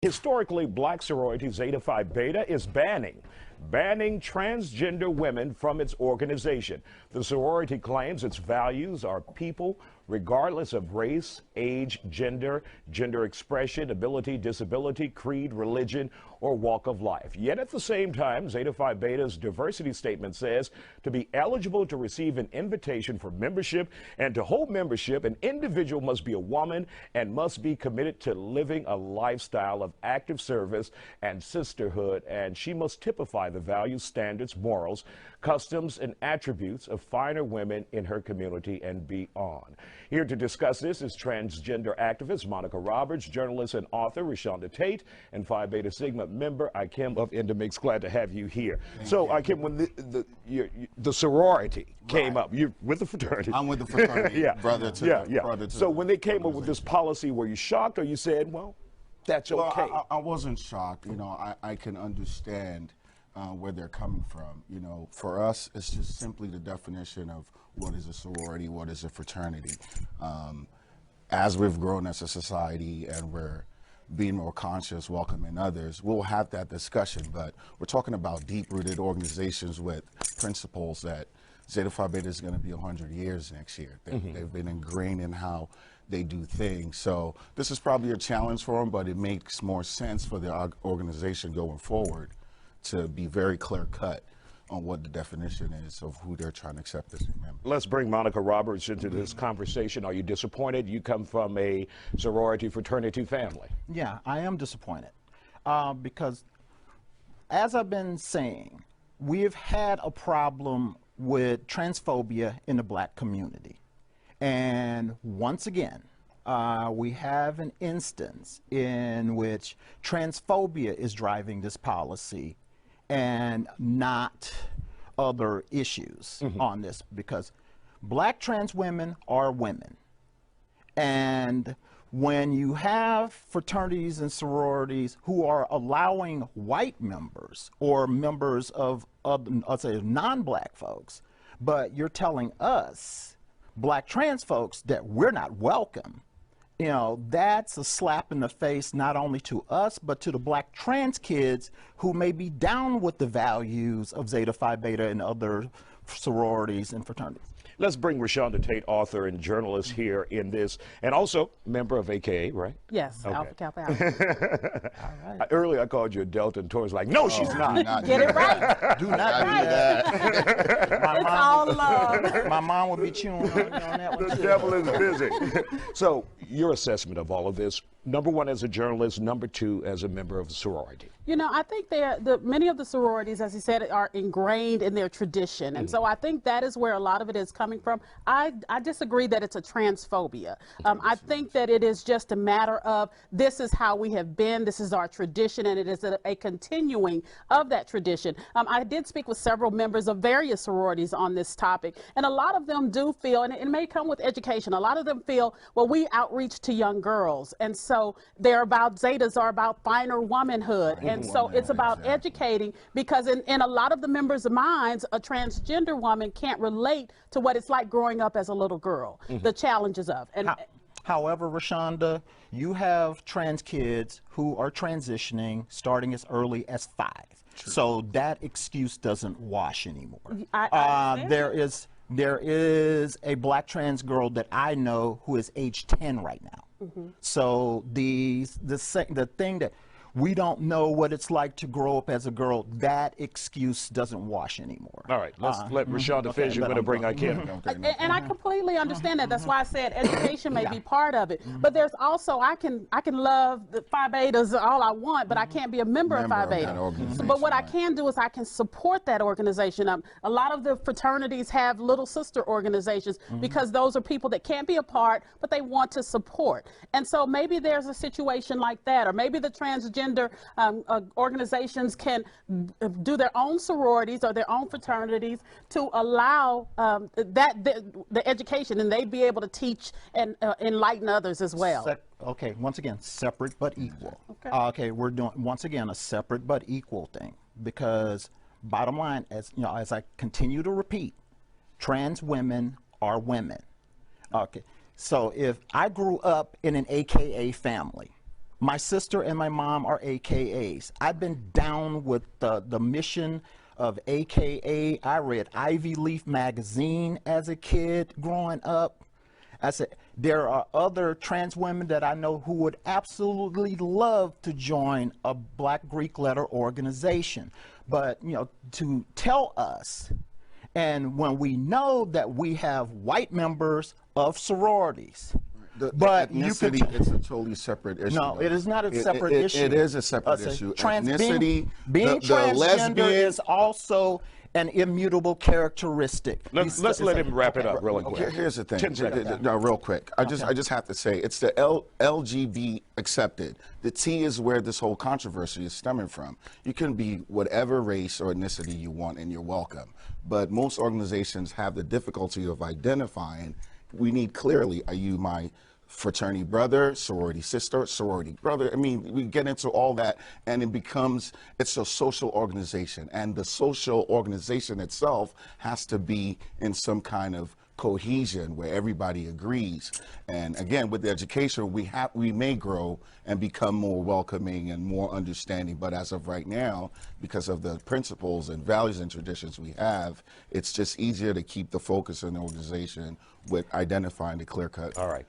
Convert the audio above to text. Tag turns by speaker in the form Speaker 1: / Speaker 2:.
Speaker 1: Historically, black sorority Zeta Phi Beta is banning transgender women from its organization. The sorority claims its values are people regardless of race, age, gender, gender expression, ability, disability, creed, religion, or walk of life. Yet at the same time, Zeta Phi Beta's diversity statement says to be eligible to receive an invitation for membership and to hold membership, an individual must be a woman and must be committed to living a lifestyle of active service and sisterhood, and she must typify the values, standards, morals, customs, and attributes of finer women in her community and beyond. Here to discuss this is transgender activist Monica Roberts, journalist and author Rashonda Tate, and Phi Beta Sigma member Ikem of Endemix. Glad to have you here. So Ikem, when the sorority came up, you're with the fraternity.
Speaker 2: I'm with the fraternity, brother to
Speaker 1: So when they came up with this policy, were you shocked, or you said, well, that's okay?
Speaker 2: I wasn't shocked. You know, I can understand where they're coming from. You know, for us, it's just simply the definition of what is a sorority, what is a fraternity. As we've grown as a society and we're being more conscious, welcoming others, we'll have that discussion. But we're talking about deep-rooted organizations with principles that Zeta Phi Beta is going to be 100 years next year. They've been ingrained in how they do things. So this is probably a challenge for them, but it makes more sense for the organization going forward to be very clear-cut on what the definition is of who they're trying to accept as a member.
Speaker 1: Let's bring Monica Roberts into this conversation. Are you disappointed? You come from a sorority fraternity family.
Speaker 3: Yeah, I am disappointed because, as I've been saying, we've had a problem with transphobia in the black community. And once again, we have an instance in which transphobia is driving this policy and not other issues on this, because black trans women are women. And when you have fraternities and sororities who are allowing white members or members of let's say non-black folks, but you're telling us, black trans folks, that we're not welcome, you know, that's a slap in the face not only to us, but to the black trans kids who may be down with the values of Zeta Phi Beta and other sororities and fraternities.
Speaker 1: Let's bring Rashonda Tate, author and journalist, here in this, and also member of AKA, right?
Speaker 4: Yes,
Speaker 1: okay.
Speaker 4: Alpha Kappa Alpha.
Speaker 1: All right. Earlier I called you a Delta, and Tori's like, no, she's not.
Speaker 4: Get it right.
Speaker 3: Do not do that.
Speaker 4: It's all love.
Speaker 3: My mom would be chewing on that one.
Speaker 1: The devil is busy. So your assessment of all of this, number one as a journalist, number two as a member of a sorority.
Speaker 4: You know, I think many of the sororities, as you said, are ingrained in their tradition. And so I think that is where a lot of it is coming from. I disagree that it's a transphobia. I think that it is just a matter of this is how we have been, this is our tradition, and it is a continuing of that tradition. I did speak with several members of various sororities on this topic, and a lot of them do feel, and it may come with education, a lot of them feel, well, we outreach to young girls, and so Zetas are about finer womanhood. And so it's about educating, because in a lot of the members' minds, a transgender woman can't relate to what it's like growing up as a little girl, the challenges of.
Speaker 3: However, Rashonda, you have trans kids who are transitioning starting as early as 5. True. So that excuse doesn't wash anymore. There is a black trans girl that I know who is age 10 right now. So the thing that we don't know what it's like to grow up as a girl, that excuse doesn't wash anymore.
Speaker 1: All right, let's let Rashonda finish. You're going to bring Ikem.
Speaker 4: And I completely understand that. That's why I said education may be part of it. But there's also, I can love the Phi Betas all I want, but I can't be a member of Phi Beta. But what I can do is I can support that organization. A lot of the fraternities have little sister organizations because those are people that can't be a part, but they want to support. And so maybe there's a situation like that, or maybe the transgender organizations can do their own sororities or their own fraternities to allow the education, and they'd be able to teach and enlighten others as well.
Speaker 3: Okay, once again, separate but equal. Okay, we're doing once again a separate but equal thing, because bottom line, as you know, as I continue to repeat, trans women are women. Okay, so if I grew up in an AKA family, My sister and my mom are AKAs. I've been down with the mission of AKA. I read Ivy Leaf magazine as a kid growing up. I said, there are other trans women that I know who would absolutely love to join a Black Greek letter organization. But, you know, to tell us, and when we know that we have white members of sororities, but
Speaker 2: ethnicity,
Speaker 3: you could,
Speaker 2: it's a totally separate issue.
Speaker 3: no,
Speaker 2: though.
Speaker 3: it is not a separate issue.
Speaker 2: It is a separate issue.
Speaker 3: Ethnicity,
Speaker 2: Ethnicity,
Speaker 3: being
Speaker 2: the
Speaker 3: transgender
Speaker 2: lesbian,
Speaker 3: is also an immutable characteristic.
Speaker 1: Let's let him wrap it up really quick.
Speaker 2: Here's the thing.
Speaker 1: 10 seconds.
Speaker 2: No, real quick. I just have to say, it's the LGB accepted. The T is where this whole controversy is stemming from. You can be whatever race or ethnicity you want, and you're welcome. But most organizations have the difficulty of identifying. We need clearly, are you my fraternity brother, sorority sister, sorority brother? I mean, we get into all that, and it's a social organization, and the social organization itself has to be in some kind of cohesion where everybody agrees. And again, with the education, we may grow and become more welcoming and more understanding, but as of right now, because of the principles and values and traditions we have, it's just easier to keep the focus in the organization with identifying the clear cut.
Speaker 1: All right.